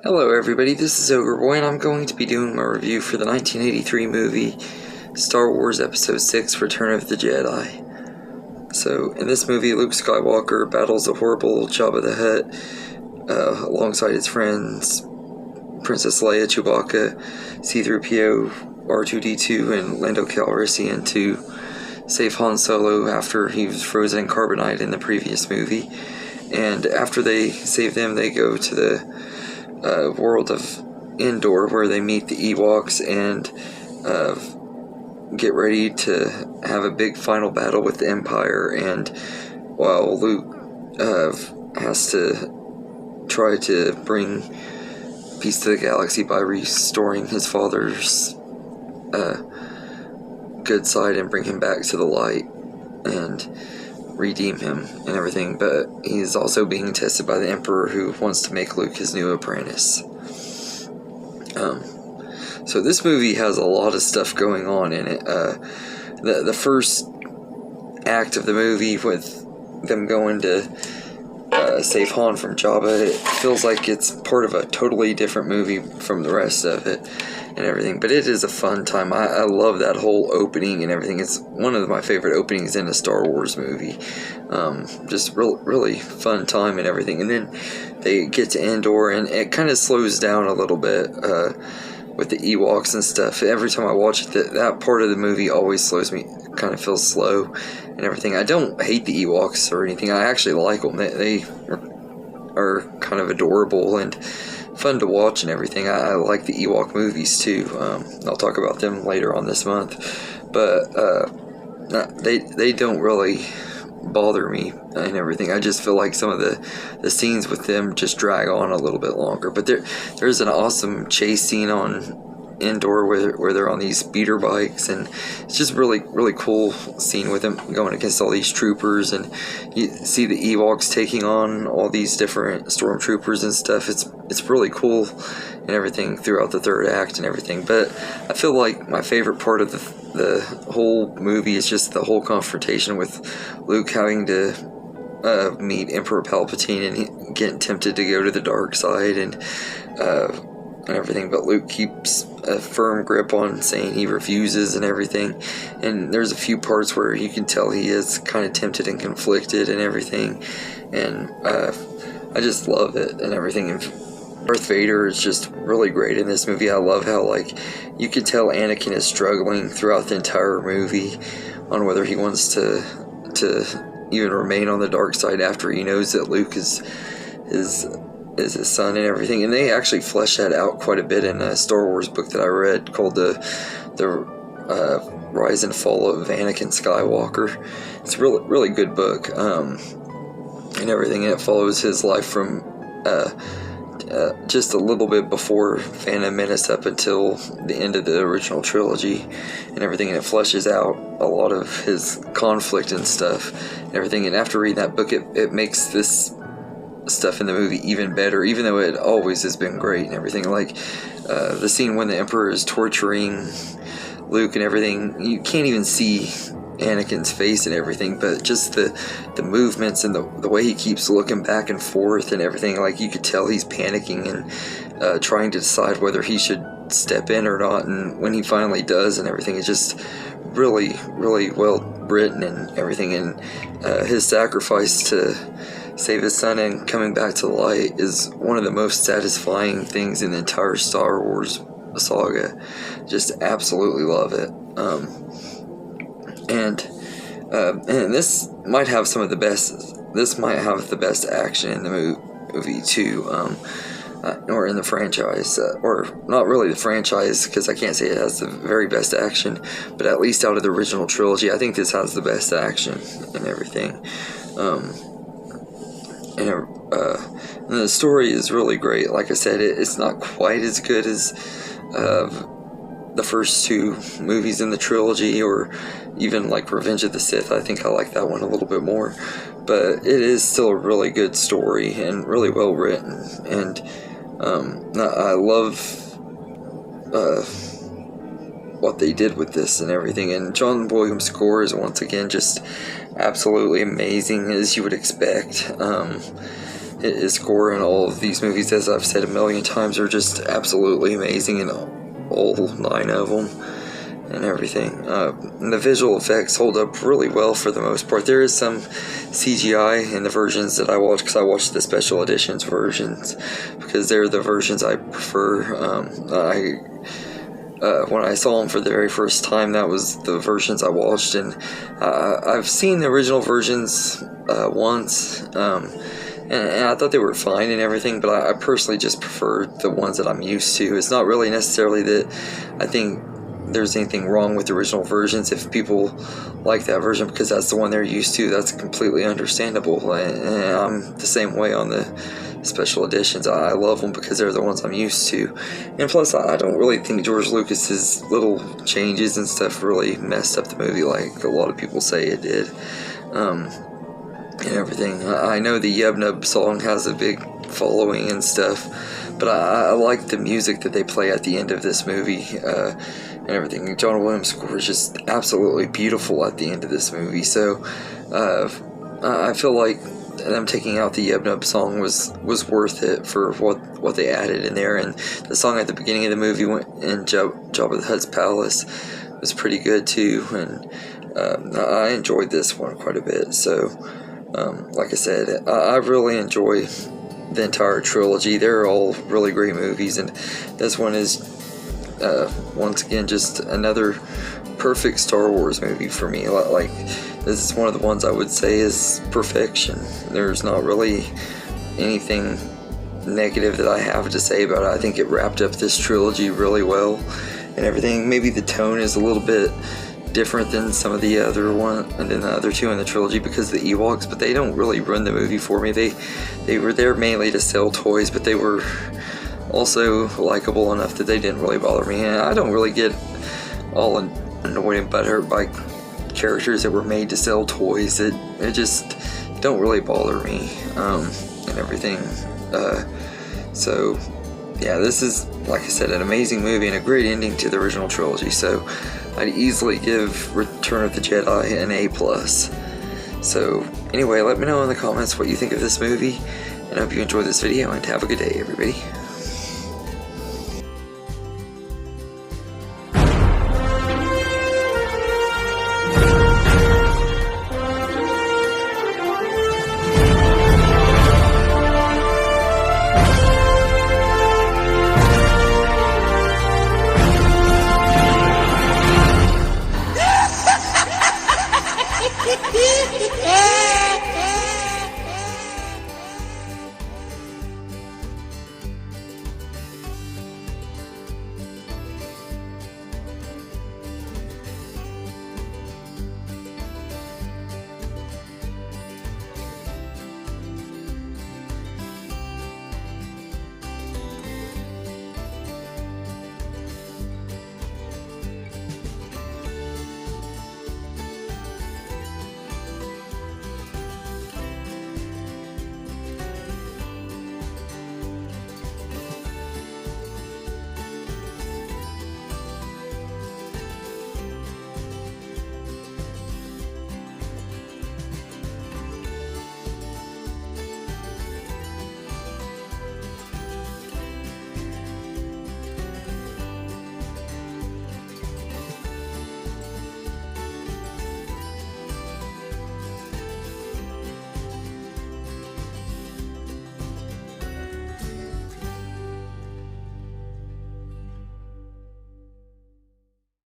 Hello everybody, this is Ogre Boy, and I'm going to be doing my review for the 1983 movie Star Wars Episode 6 Return of the Jedi. So, in this movie, Luke Skywalker battles the horrible Jabba the Hutt alongside his friends Princess Leia, Chewbacca, C-3PO, R2-D2, and Lando Calrissian to save Han Solo after he was frozen in carbonite in the previous movie. And after they save them, they go to the world of Endor, where they meet the Ewoks and get ready to have a big final battle with the Empire. And while Luke has to try to bring peace to the galaxy by restoring his father's good side and bring him back to the light and redeem him and everything, but he's also being tested by the Emperor, who wants to make Luke his new apprentice. So this movie has a lot of stuff going on in it. The first act of the movie, with them going to save Han from Jabba, it feels like it's part of a totally different movie from the rest of it and everything, but it is a fun time. I love that whole opening and everything. It's one of my favorite openings in a Star Wars movie. Just really fun time and everything. And then they get to Endor, and it kind of slows down a little bit with the Ewoks and stuff. Every time I watch it, that part of the movie always slows me, kind of feels slow and everything. I don't hate the Ewoks or anything. I actually like them. They are kind of adorable and fun to watch and everything. I like the Ewok movies too. I'll talk about them later on this month, but they don't really bother me and everything. I just feel like some of the scenes with them just drag on a little bit longer. But there's an awesome chase scene on Endor where they're on these speeder bikes, and it's just really cool scene with them going against all these troopers, and you see the Ewoks taking on all these different stormtroopers and stuff. It's really cool and everything throughout the third act and everything. But I feel like my favorite part of the whole movie is just the whole confrontation with Luke having to meet Emperor Palpatine and getting tempted to go to the dark side and everything, but Luke keeps a firm grip on saying he refuses and everything. And there's a few parts where you can tell he is kind of tempted and conflicted and everything, and I just love it and everything. And Darth Vader is just really great in this movie. I love how, like, you can tell Anakin is struggling throughout the entire movie on whether he wants to even remain on the dark side after he knows that Luke is his son and everything. And they actually flesh that out quite a bit in a Star Wars book that I read called the Rise and Fall of Anakin Skywalker. It's a really good book and everything, and it follows his life from just a little bit before Phantom Menace up until the end of the original trilogy and everything, and it fleshes out a lot of his conflict and stuff and everything. And after reading that book, it makes this stuff in the movie even better, even though it always has been great and everything. Like the scene when the Emperor is torturing Luke and everything, you can't even see Anakin's face and everything, but just the movements and the way he keeps looking back and forth and everything, like you could tell he's panicking and trying to decide whether he should step in or not. And when he finally does and everything, it's just really well written and everything. And his sacrifice to save his son and coming back to the light is one of the most satisfying things in the entire Star Wars saga. Just absolutely love it. And this might have some of the best. This might have the best action in the movie too, or in the franchise, or not really the franchise, because I can't say it has the very best action, but at least out of the original trilogy, I think this has the best action and everything. And the story is really great. Like I said, it's not quite as good as the first two movies in the trilogy, or even like Revenge of the Sith. I think I like that one a little bit more, but it is still a really good story and really well written. And I love what they did with this and everything. And John Williams' score is once again just absolutely amazing, as you would expect. his score in all of these movies, as I've said a million times, are just absolutely amazing in all 9 of them and everything. And the visual effects hold up really well for the most part. There is some CGI in the versions that I watch, because I watch the special editions versions, because they're the versions I prefer. When I saw them for the very first time, that was the versions I watched, and I've seen the original versions once, and I thought they were fine and everything, but I personally just prefer the ones that I'm used to. It's not really necessarily that I think there's anything wrong with the original versions. If people like that version because that's the one they're used to, that's completely understandable, and I'm the same way on the special editions. I love them because they're the ones I'm used to, and plus I don't really think George Lucas's little changes and stuff really messed up the movie like a lot of people say it did, and everything. I know the Yub Nub song has a big following and stuff, but I like the music that they play at the end of this movie, and everything. John Williams' score is just absolutely beautiful at the end of this movie, so I feel like them taking out the Yub Nub song was worth it for what they added in there. And the song at the beginning of the movie in Jabba the Hutt's palace was pretty good too, and I enjoyed this one quite a bit. So like I said, I really enjoy the entire trilogy. They're all really great movies, and this one is once again just another perfect Star Wars movie for me. Like, this is one of the ones I would say is perfection. There's not really anything negative that I have to say about it. I think it wrapped up this trilogy really well and everything. Maybe the tone is a little bit different than some of the other one and then the other two in the trilogy because of the Ewoks, but they don't really ruin the movie for me. They were there mainly to sell toys, but they were also likable enough that they didn't really bother me. And I don't really get all annoyed and butthurt by characters that were made to sell toys. It just don't really bother me, and everything. So yeah, this is, like I said, an amazing movie and a great ending to the original trilogy. So I'd easily give Return of the Jedi an A+. So anyway, let me know in the comments what you think of this movie, and I hope you enjoyed this video, and have a good day, everybody.